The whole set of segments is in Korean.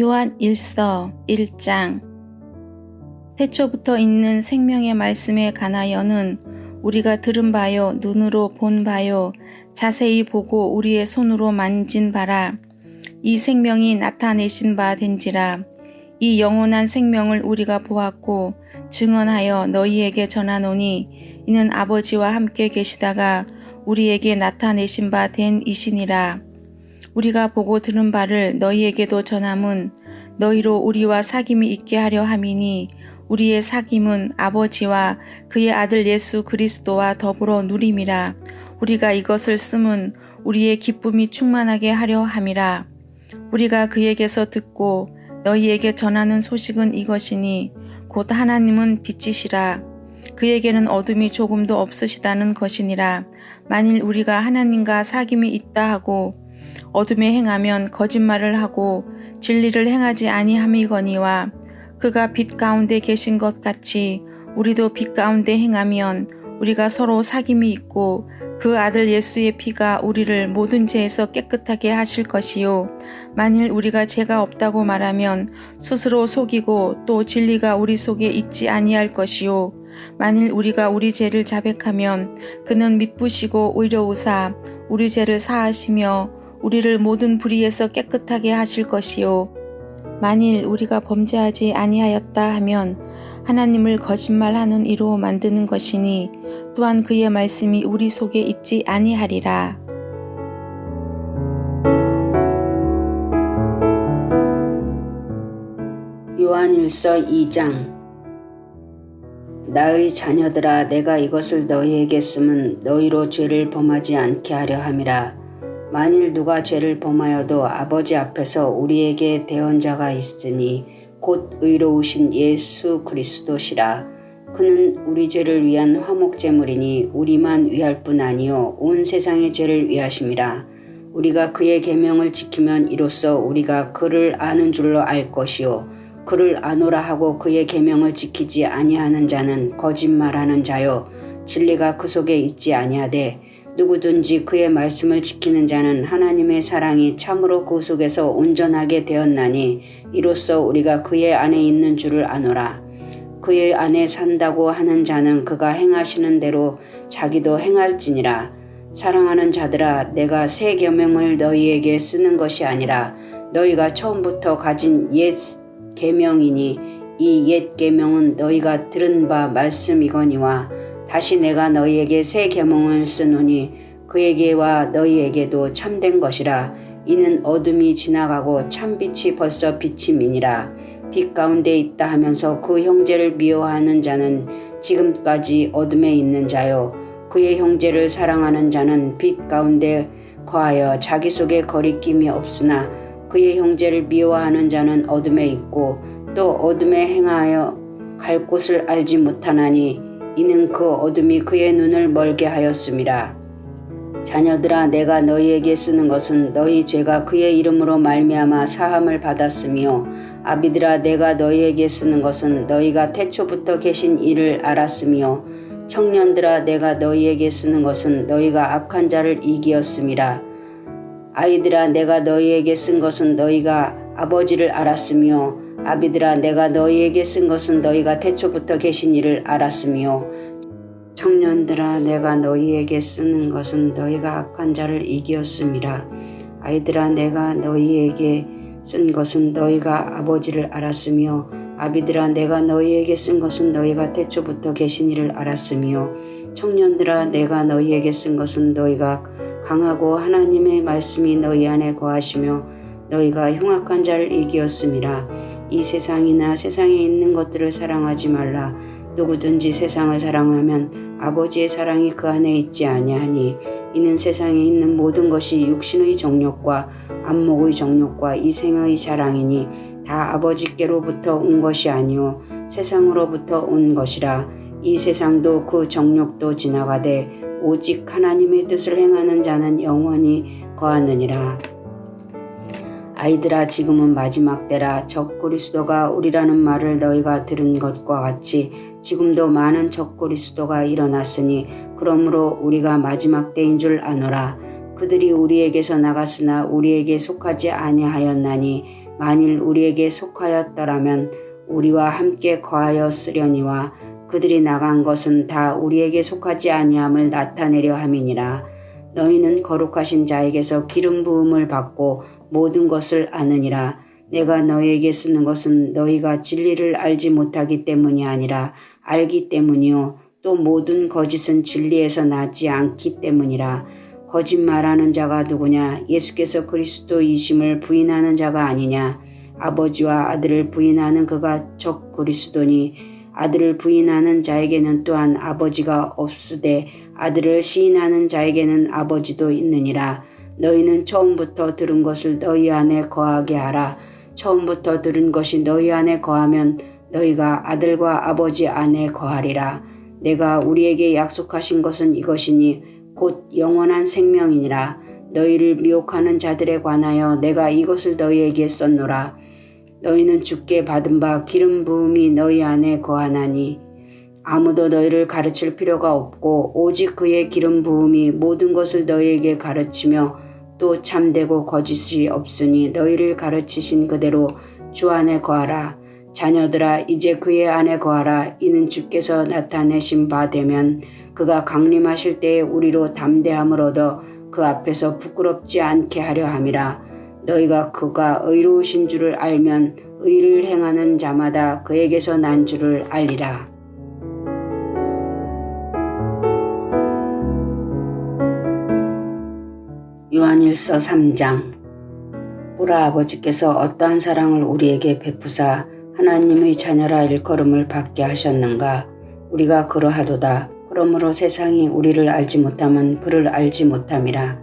요한 1서 1장. 태초부터 있는 생명의 말씀에 관하여는 우리가 들은 바요 눈으로 본 바요 자세히 보고 우리의 손으로 만진 바라. 이 생명이 나타내신 바 된지라. 이 영원한 생명을 우리가 보았고 증언하여 너희에게 전하노니 이는 아버지와 함께 계시다가 우리에게 나타내신 바 된 이시니라. 우리가 보고 들은 바를 너희에게도 전함은 너희로 우리와 사귐이 있게 하려 함이니 우리의 사귐은 아버지와 그의 아들 예수 그리스도와 더불어 누림이라. 우리가 이것을 쓰면 우리의 기쁨이 충만하게 하려 함이라. 우리가 그에게서 듣고 너희에게 전하는 소식은 이것이니 곧 하나님은 빛이시라. 그에게는 어둠이 조금도 없으시다는 것이니라. 만일 우리가 하나님과 사귐이 있다 하고 어둠에 행하면 거짓말을 하고 진리를 행하지 아니함이거니와 그가 빛 가운데 계신 것 같이 우리도 빛 가운데 행하면 우리가 서로 사귐이 있고 그 아들 예수의 피가 우리를 모든 죄에서 깨끗하게 하실 것이요. 만일 우리가 죄가 없다고 말하면 스스로 속이고 또 진리가 우리 속에 있지 아니할 것이요. 만일 우리가 우리 죄를 자백하면 그는 미쁘시고 의로우사 우리 죄를 사하시며 우리를 모든 불의에서 깨끗하게 하실 것이요. 만일 우리가 범죄하지 아니하였다 하면 하나님을 거짓말하는 이로 만드는 것이니 또한 그의 말씀이 우리 속에 있지 아니하리라. 요한 1서 2장. 나의 자녀들아, 내가 이것을 너희에게 쓰면 너희로 죄를 범하지 않게 하려 함이라. 만일 누가 죄를 범하여도 아버지 앞에서 우리에게 대언자가 있으니 곧 의로우신 예수 그리스도시라. 그는 우리 죄를 위한 화목제물이니 우리만 위할 뿐 아니요 온 세상의 죄를 위하심이라. 우리가 그의 계명을 지키면 이로써 우리가 그를 아는 줄로 알 것이요 그를 아노라 하고 그의 계명을 지키지 아니하는 자는 거짓말하는 자요 진리가 그 속에 있지 아니하되 누구든지 그의 말씀을 지키는 자는 하나님의 사랑이 참으로 그 속에서 온전하게 되었나니 이로써 우리가 그의 안에 있는 줄을 아노라. 그의 안에 산다고 하는 자는 그가 행하시는 대로 자기도 행할지니라. 사랑하는 자들아, 내가 새 계명을 너희에게 쓰는 것이 아니라 너희가 처음부터 가진 옛 계명이니 이 옛 계명은 너희가 들은 바 말씀이거니와 다시 내가 너희에게 새 계명을 쓰노니 그에게와 너희에게도 참된 것이라. 이는 어둠이 지나가고 참빛이 벌써 비침이니라. 빛 가운데 있다 하면서 그 형제를 미워하는 자는 지금까지 어둠에 있는 자요 그의 형제를 사랑하는 자는 빛 가운데 거하여 자기 속에 거리낌이 없으나 그의 형제를 미워하는 자는 어둠에 있고 또 어둠에 행하여 갈 곳을 알지 못하나니 이는 그 어둠이 그의 눈을 멀게 하였음이라. 자녀들아, 내가 너희에게 쓰는 것은 너희 죄가 그의 이름으로 말미암아 사함을 받았으며 아비들아, 내가 너희에게 쓰는 것은 너희가 태초부터 계신 이를 알았으며 청년들아, 내가 너희에게 쓰는 것은 너희가 악한 자를 이기었음이라. 아이들아, 내가 너희에게 쓴 것은 너희가 아버지를 알았으며 아비들아, 내가 너희에게 쓴 것은 너희가 태초부터 계신 이를 알았으며 청년들아, 내가 너희에게 쓰는 것은 너희가 악한 자를 이기었음이라. 아이들아, 내가 너희에게 쓴 것은 너희가 아버지를 알았으며 아비들아, 내가 너희에게 쓴 것은 너희가 태초부터 계신 이를 알았으며 청년들아, 내가 너희에게 쓴 것은 너희가 강하고 하나님의 말씀이 너희 안에 거하시며 너희가 흉악한 자를 이기었음이라. 이 세상이나 세상에 있는 것들을 사랑하지 말라. 누구든지 세상을 사랑하면 아버지의 사랑이 그 안에 있지 아니하니 이는 세상에 있는 모든 것이 육신의 정욕과 안목의 정욕과 이생의 자랑이니 다 아버지께로부터 온 것이 아니요 세상으로부터 온 것이라. 이 세상도 그 정욕도 지나가되 오직 하나님의 뜻을 행하는 자는 영원히 거하느니라. 아이들아, 지금은 마지막 때라. 적그리스도가 오리라는 말을 너희가 들은 것과 같이 지금도 많은 적그리스도가 일어났으니 그러므로 우리가 마지막 때인 줄 아노라. 그들이 우리에게서 나갔으나 우리에게 속하지 아니하였나니 만일 우리에게 속하였더라면 우리와 함께 거하였으려니와 그들이 나간 것은 다 우리에게 속하지 아니함을 나타내려 함이니라. 너희는 거룩하신 자에게서 기름 부음을 받고 모든 것을 아느니라. 내가 너희에게 쓰는 것은 너희가 진리를 알지 못하기 때문이 아니라 알기 때문이요 또 모든 거짓은 진리에서 나지 않기 때문이라. 거짓말하는 자가 누구냐? 예수께서 그리스도이심을 부인하는 자가 아니냐? 아버지와 아들을 부인하는 그가 적 그리스도니 아들을 부인하는 자에게는 또한 아버지가 없으되 아들을 시인하는 자에게는 아버지도 있느니라. 너희는 처음부터 들은 것을 너희 안에 거하게 하라. 처음부터 들은 것이 너희 안에 거하면 너희가 아들과 아버지 안에 거하리라. 내가 우리에게 약속하신 것은 이것이니 곧 영원한 생명이니라. 너희를 미혹하는 자들에 관하여 내가 이것을 너희에게 썼노라. 너희는 주께 받은 바 기름 부음이 너희 안에 거하나니 아무도 너희를 가르칠 필요가 없고 오직 그의 기름 부음이 모든 것을 너희에게 가르치며 또 참되고 거짓이 없으니 너희를 가르치신 그대로 주 안에 거하라. 자녀들아 이제 그의 안에 거하라. 이는 주께서 나타내신 바 되면 그가 강림하실 때에 우리로 담대함을 얻어 그 앞에서 부끄럽지 않게 하려 함이라. 너희가 그가 의로우신 줄을 알면 의를 행하는 자마다 그에게서 난 줄을 알리라. 요한일서 3장. 보라, 아버지께서 어떠한 사랑을 우리에게 베푸사 하나님의 자녀라 일컬음을 받게 하셨는가. 우리가 그러하도다. 그러므로 세상이 우리를 알지 못함은 그를 알지 못함이라.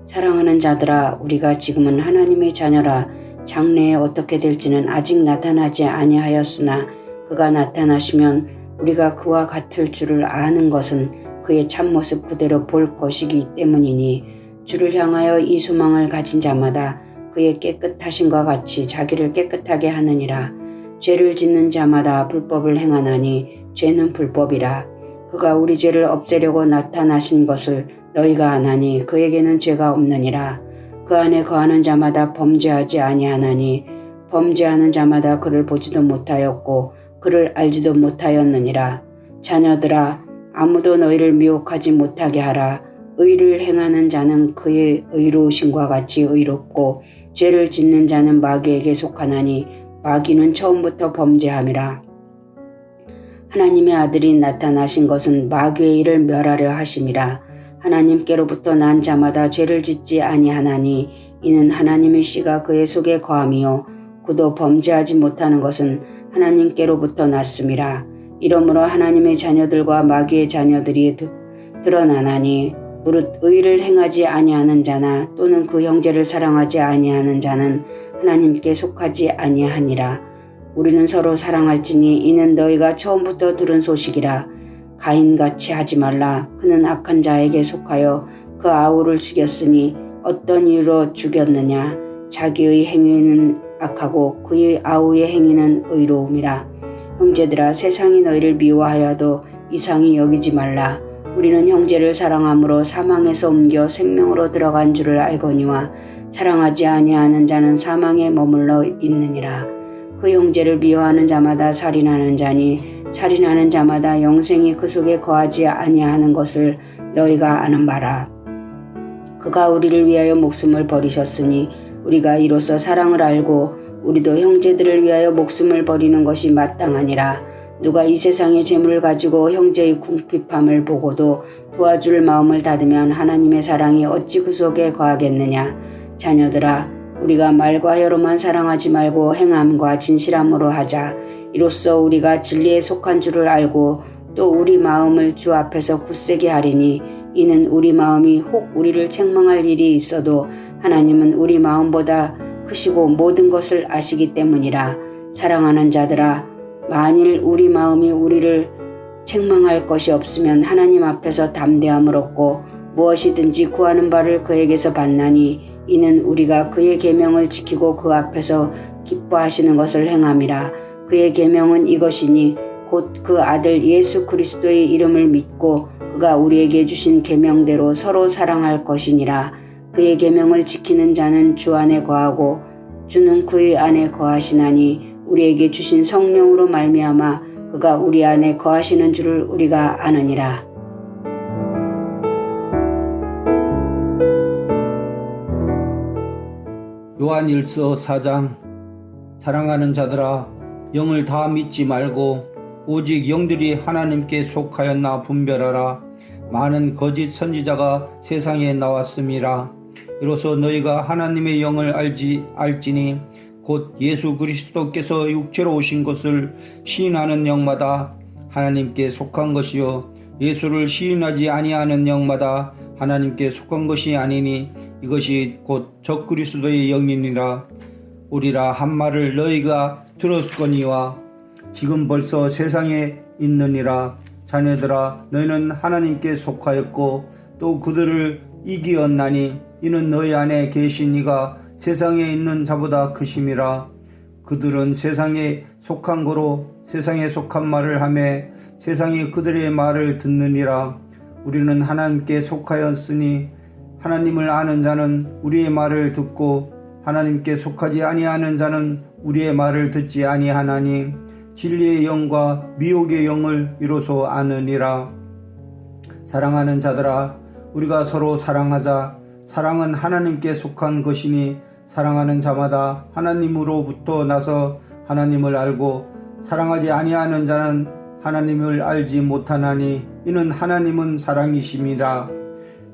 사랑하는 자들아, 우리가 지금은 하나님의 자녀라. 장래에 어떻게 될지는 아직 나타나지 아니하였으나 그가 나타나시면 우리가 그와 같을 줄을 아는 것은 그의 참모습 그대로 볼 것이기 때문이니 주를 향하여 이 소망을 가진 자마다 그의 깨끗하심과 같이 자기를 깨끗하게 하느니라. 죄를 짓는 자마다 불법을 행하나니 죄는 불법이라. 그가 우리 죄를 없애려고 나타나신 것을 너희가 아나니 그에게는 죄가 없느니라. 그 안에 거하는 자마다 범죄하지 아니하나니 범죄하는 자마다 그를 보지도 못하였고 그를 알지도 못하였느니라. 자녀들아, 아무도 너희를 미혹하지 못하게 하라. 의를 행하는 자는 그의 의로우심과 같이 의롭고 죄를 짓는 자는 마귀에게 속하나니 마귀는 처음부터 범죄함이라. 하나님의 아들이 나타나신 것은 마귀의 일을 멸하려 하심이라. 하나님께로부터 난 자마다 죄를 짓지 아니하나니 이는 하나님의 씨가 그의 속에 거함이요 그도 범죄하지 못하는 것은 하나님께로부터 났음이라. 이러므로 하나님의 자녀들과 마귀의 자녀들이 드러나나니 무릇 의를 행하지 아니하는 자나 또는 그 형제를 사랑하지 아니하는 자는 하나님께 속하지 아니하니라. 우리는 서로 사랑할지니 이는 너희가 처음부터 들은 소식이라. 가인같이 하지 말라. 그는 악한 자에게 속하여 그 아우를 죽였으니 어떤 이유로 죽였느냐. 자기의 행위는 악하고 그의 아우의 행위는 의로움이라. 형제들아, 세상이 너희를 미워하여도 이상히 여기지 말라. 우리는 형제를 사랑함으로 사망에서 옮겨 생명으로 들어간 줄을 알거니와 사랑하지 아니하는 자는 사망에 머물러 있느니라. 그 형제를 미워하는 자마다 살인하는 자니 살인하는 자마다 영생이 그 속에 거하지 아니하는 것을 너희가 아는 바라. 그가 우리를 위하여 목숨을 버리셨으니 우리가 이로써 사랑을 알고 우리도 형제들을 위하여 목숨을 버리는 것이 마땅하니라. 누가 이 세상의 재물을 가지고 형제의 궁핍함을 보고도 도와줄 마음을 닫으면 하나님의 사랑이 어찌 그 속에 거하겠느냐. 자녀들아, 우리가 말과 혀로만 사랑하지 말고 행함과 진실함으로 하자. 이로써 우리가 진리에 속한 줄을 알고 또 우리 마음을 주 앞에서 굳세게 하리니 이는 우리 마음이 혹 우리를 책망할 일이 있어도 하나님은 우리 마음보다 크시고 모든 것을 아시기 때문이라. 사랑하는 자들아, 만일 우리 마음이 우리를 책망할 것이 없으면 하나님 앞에서 담대함을 얻고 무엇이든지 구하는 바를 그에게서 받나니 이는 우리가 그의 계명을 지키고 그 앞에서 기뻐하시는 것을 행함이라. 그의 계명은 이것이니 곧 그 아들 예수 그리스도의 이름을 믿고 그가 우리에게 주신 계명대로 서로 사랑할 것이니라. 그의 계명을 지키는 자는 주 안에 거하고 주는 그의 안에 거하시나니 우리에게 주신 성령으로 말미암아 그가 우리 안에 거하시는 줄을 우리가 아느니라. 요한일서 4장. 사랑하는 자들아, 영을 다 믿지 말고 오직 영들이 하나님께 속하였나 분별하라. 많은 거짓 선지자가 세상에 나왔음이라. 이로써 너희가 하나님의 영을 알지니 곧 예수 그리스도께서 육체로 오신 것을 시인하는 영마다 하나님께 속한 것이요 예수를 시인하지 아니하는 영마다 하나님께 속한 것이 아니니 이것이 곧 적그리스도의 영이니라. 우리라 한 말을 너희가 들었거니와 지금 벌써 세상에 있느니라. 자녀들아, 너희는 하나님께 속하였고 또 그들을 이기었나니 이는 너희 안에 계신 이가 세상에 있는 자보다 크심이라. 그들은 세상에 속한 거로 세상에 속한 말을 하며 세상이 그들의 말을 듣느니라. 우리는 하나님께 속하였으니 하나님을 아는 자는 우리의 말을 듣고 하나님께 속하지 아니하는 자는 우리의 말을 듣지 아니하나니 진리의 영과 미혹의 영을 이로써 아느니라. 사랑하는 자들아, 우리가 서로 사랑하자. 사랑은 하나님께 속한 것이니 사랑하는 자마다 하나님으로부터 나서 하나님을 알고 사랑하지 아니하는 자는 하나님을 알지 못하나니 이는 하나님은 사랑이심이라.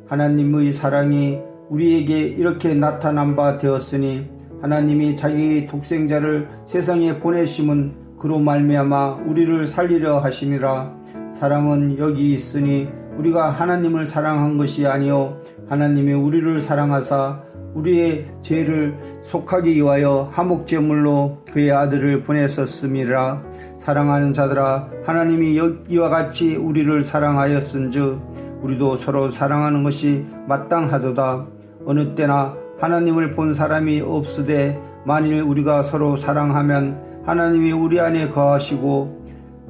하나님의 사랑이 우리에게 이렇게 나타난 바 되었으니 하나님이 자기 독생자를 세상에 보내심은 그로 말미암아 우리를 살리려 하심이라. 사랑은 여기 있으니 우리가 하나님을 사랑한 것이 아니요 하나님이 우리를 사랑하사 우리의 죄를 속하기 위하여 화목제물로 그의 아들을 보냈었음이라. 사랑하는 자들아, 하나님이 이와 같이 우리를 사랑하였은즉 우리도 서로 사랑하는 것이 마땅하도다. 어느 때나 하나님을 본 사람이 없으되 만일 우리가 서로 사랑하면 하나님이 우리 안에 거하시고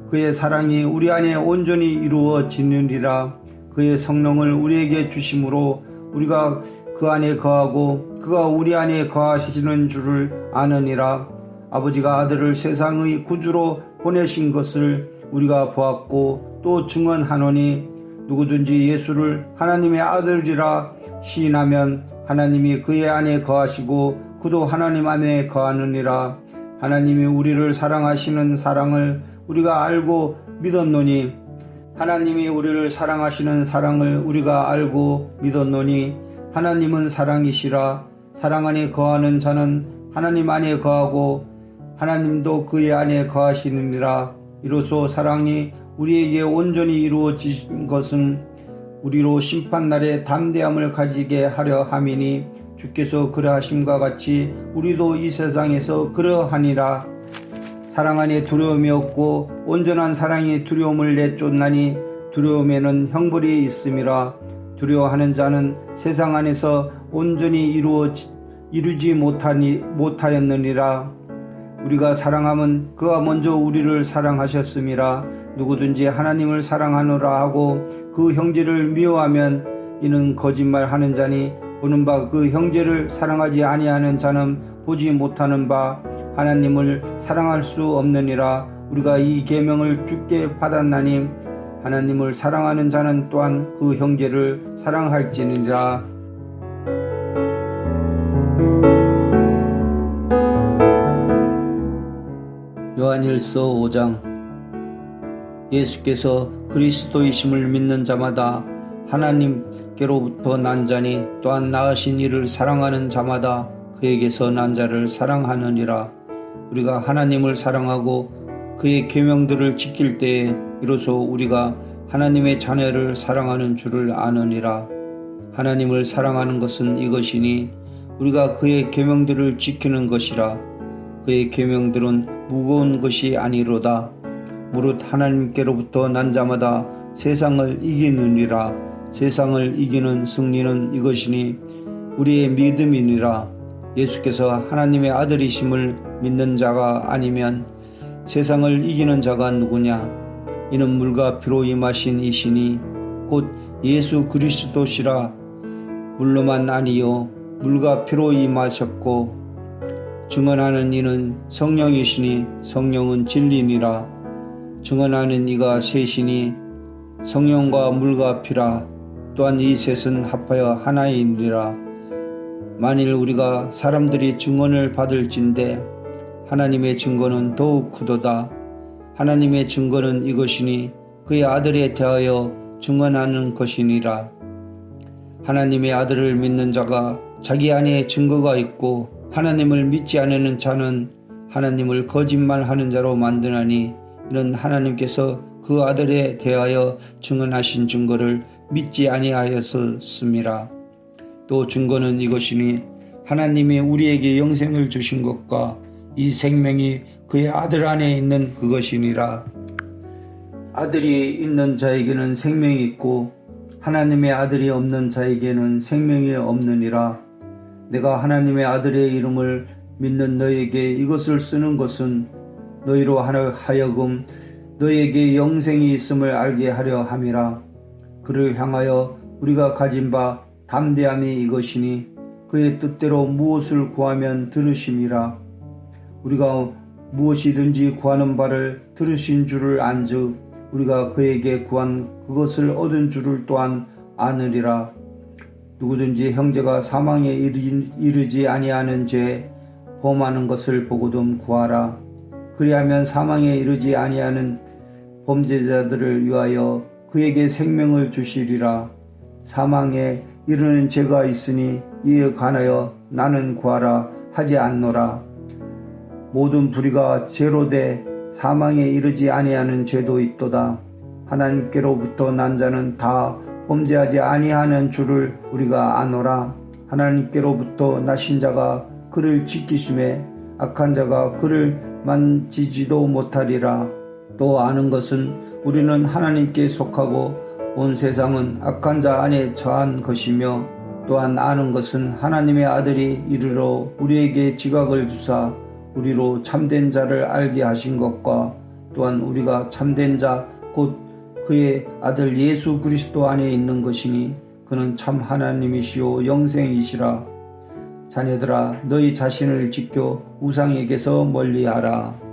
그의 사랑이 우리 안에 온전히 이루어지느니라. 그의 성령을 우리에게 주심으로 우리가 그 안에 거하고 그가 우리 안에 거하시는 줄을 아느니라. 아버지가 아들을 세상의 구주로 보내신 것을 우리가 보았고 또 증언하노니 누구든지 예수를 하나님의 아들이라 시인하면 하나님이 그의 안에 거하시고 그도 하나님 안에 거하느니라. 하나님이 우리를 사랑하시는 사랑을 우리가 알고 믿었노니 하나님이 우리를 사랑하시는 사랑을 우리가 알고 믿었노니 하나님은 사랑이시라. 사랑 안에 거하는 자는 하나님 안에 거하고 하나님도 그의 안에 거하시느니라. 이로써 사랑이 우리에게 온전히 이루어진 것은 우리로 심판날에 담대함을 가지게 하려 함이니 주께서 그러하심과 같이 우리도 이 세상에서 그러하니라. 사랑 안에 두려움이 없고 온전한 사랑이 두려움을 내쫓나니 두려움에는 형벌이 있음이라. 두려워하는 자는 세상 안에서 온전히 이루지 못하였느니라. 우리가 사랑함은 그가 먼저 우리를 사랑하셨음이라. 누구든지 하나님을 사랑하노라 하고 그 형제를 미워하면 이는 거짓말하는 자니 보는 바 그 형제를 사랑하지 아니하는 자는 보지 못하는 바 하나님을 사랑할 수 없느니라. 우리가 이 계명을 주께 받았나니 하나님을 사랑하는 자는 또한 그 형제를 사랑할지니라. 요한일서 5장. 예수께서 그리스도이심을 믿는 자마다 하나님께로부터 난 자니 또한 낳으신 이를 사랑하는 자마다 그에게서 난 자를 사랑하느니라. 우리가 하나님을 사랑하고 그의 계명들을 지킬 때에 이로써 우리가 하나님의 자녀를 사랑하는 줄을 아느니라. 하나님을 사랑하는 것은 이것이니 우리가 그의 계명들을 지키는 것이라. 그의 계명들은 무거운 것이 아니로다. 무릇 하나님께로부터 난 자마다 세상을 이기느니라. 세상을 이기는 승리는 이것이니 우리의 믿음이니라. 예수께서 하나님의 아들이심을 믿는 자가 아니면 세상을 이기는 자가 누구냐? 이는 물과 피로 임하신 이시니 곧 예수 그리스도시라. 물로만 아니요 물과 피로 임하셨고 증언하는 이는 성령이시니 성령은 진리니라. 증언하는 이가 셋이니 성령과 물과 피라. 또한 이 셋은 합하여 하나이니라. 만일 우리가 사람들이 증언을 받을진대 하나님의 증거는 더욱 크도다. 하나님의 증거는 이것이니 그의 아들에 대하여 증언하는 것이니라. 하나님의 아들을 믿는 자가 자기 안에 증거가 있고 하나님을 믿지 않는 자는 하나님을 거짓말하는 자로 만드나니 이는 하나님께서 그 아들에 대하여 증언하신 증거를 믿지 아니하였음이라. 또 증거는 이것이니 하나님이 우리에게 영생을 주신 것과 이 생명이 그의 아들 안에 있는 그것이니라. 아들이 있는 자에게는 생명이 있고 하나님의 아들이 없는 자에게는 생명이 없느니라. 내가 하나님의 아들의 이름을 믿는 너에게 이것을 쓰는 것은 너희로 하여금 너에게 영생이 있음을 알게 하려 함이라. 그를 향하여 우리가 가진 바 담대함이 이것이니 그의 뜻대로 무엇을 구하면 들으심이라. 우리가 무엇이든지 구하는 바를 들으신 줄을 안즉 우리가 그에게 구한 그것을 얻은 줄을 또한 아느리라. 누구든지 형제가 사망에 이르지 아니하는 죄 범하는 것을 보고도 구하라. 그리하면 사망에 이르지 아니하는 범죄자들을 위하여 그에게 생명을 주시리라. 사망에 이르는 죄가 있으니 이에 관하여 나는 구하라 하지 않노라. 모든 불의가 죄로 돼 사망에 이르지 아니하는 죄도 있도다. 하나님께로부터 난 자는 다 범죄하지 아니하는 줄을 우리가 아노라. 하나님께로부터 나신 자가 그를 지키심에 악한 자가 그를 만지지도 못하리라. 또 아는 것은 우리는 하나님께 속하고 온 세상은 악한 자 안에 처한 것이며 또한 아는 것은 하나님의 아들이 이르러 우리에게 지각을 주사 우리로 참된 자를 알게 하신 것과 또한 우리가 참된 자 곧 그의 아들 예수 그리스도 안에 있는 것이니 그는 참 하나님이시요 영생이시라. 자녀들아 너희 자신을 지켜 우상에게서 멀리하라.